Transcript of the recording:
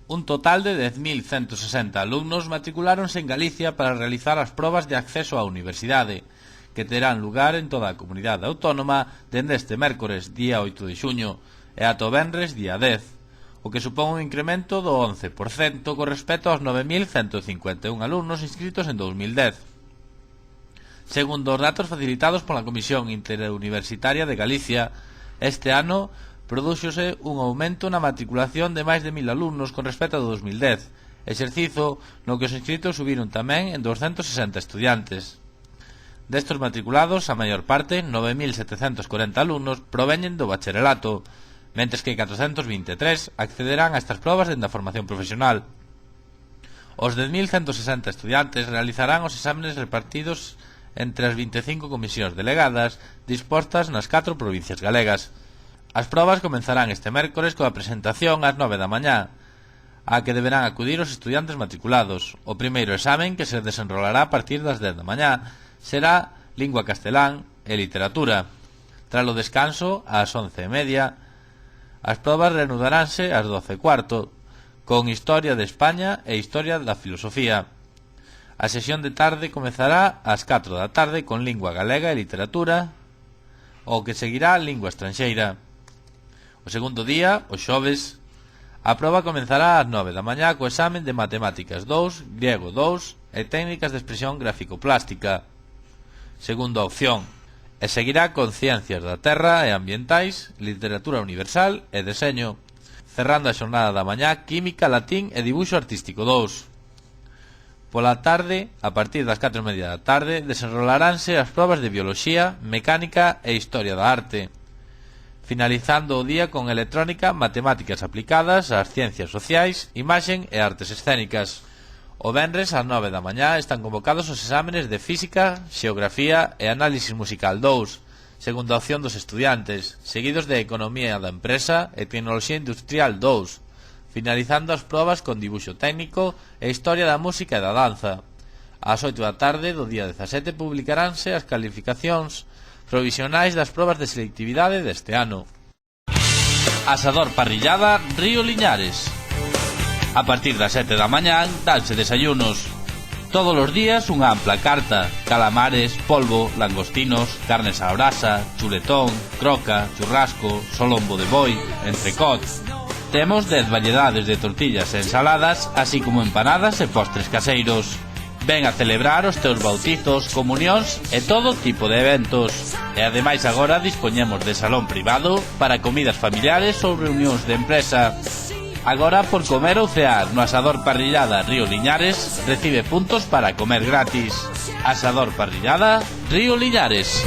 Un total de 10.160 alumnos matriculáronse en Galicia para realizar as probas de acceso á universidade, que terán lugar en toda a comunidade autónoma dende este mércores, día 8 de xuño, e ata o venres, día 10, o que supón un incremento do 11% con respecto aos 9.151 alumnos inscritos en 2010. Segundo os datos facilitados pola Comisión Interuniversitaria de Galicia, este ano prodúxose un aumento na matriculación de máis de 1.000 alumnos con respecto ao 2010, exercizo no que os inscritos subiron tamén en 260 estudiantes. Destos matriculados, a maior parte, 9.740 alumnos, proveñen do bacharelato, mentres que 423 accederán a estas probas dende a formación profesional. Os 10.160 estudiantes realizarán os exámenes repartidos entre as 25 comisións delegadas dispostas nas 4 provincias galegas. As probas comenzarán este mércores coa presentación ás 9 da mañá, a que deberán acudir os estudiantes matriculados. O primeiro examen, que se desenrolará a partir das 10 da mañá, será Lingua Castelán e Literatura. Tras o descanso, ás 11:30, as probas reanudaránse ás 12:15, con Historia de España e Historia da Filosofía. A sesión de tarde comezará ás 4 da tarde con Lingua Galega e Literatura, o que seguirá Lingua Estranxeira. O segundo día, o xoves, a proba comenzará ás 9 da mañá co examen de Matemáticas 2, Griego 2 e Técnicas de Expresión Gráfico-Plástica. Segunda opción, e seguirá con Ciencias da Terra e Ambientais, Literatura Universal e Deseño, cerrando a xornada da mañá Química, Latín e Dibuixo Artístico 2. Pola tarde, a partir das 4:30 da tarde, desenrolaránse as probas de Bioloxía, Mecánica e Historia da Arte, finalizando o día con Electrónica, Matemáticas aplicadas ás Ciencias Sociais, Imaxen e Artes Escénicas. O venres ás 9 da mañá están convocados os exámenes de Física, Xeografía e Análisis Musical 2, segunda opción dos estudiantes, seguidos de Economía da Empresa e Tecnoloxía Industrial 2, finalizando as probas con Dibuixo Técnico e Historia da Música e da Danza. Ás 8 da tarde do día 17 publicaránse as calificacións provisionais das probas de selectividade deste ano. Asador Parrillada Río Liñares. A partir das 7 da mañá danse desayunos. Todos os días unha ampla carta: calamares, polvo, langostinos, carnes á brasa, chuletón, croca, churrasco, solombo de boi, entrecot. Temos 10 variedades de tortillas e ensaladas, así como empanadas e postres caseiros. Ven a celebrar os teus bautizos, comunións e todo tipo de eventos. E ademais agora dispoñemos de salón privado para comidas familiares ou reunións de empresa. Agora, por comer ou cear no Asador Parrillada Río Liñares, recibe puntos para comer gratis. Asador Parrillada Río Liñares.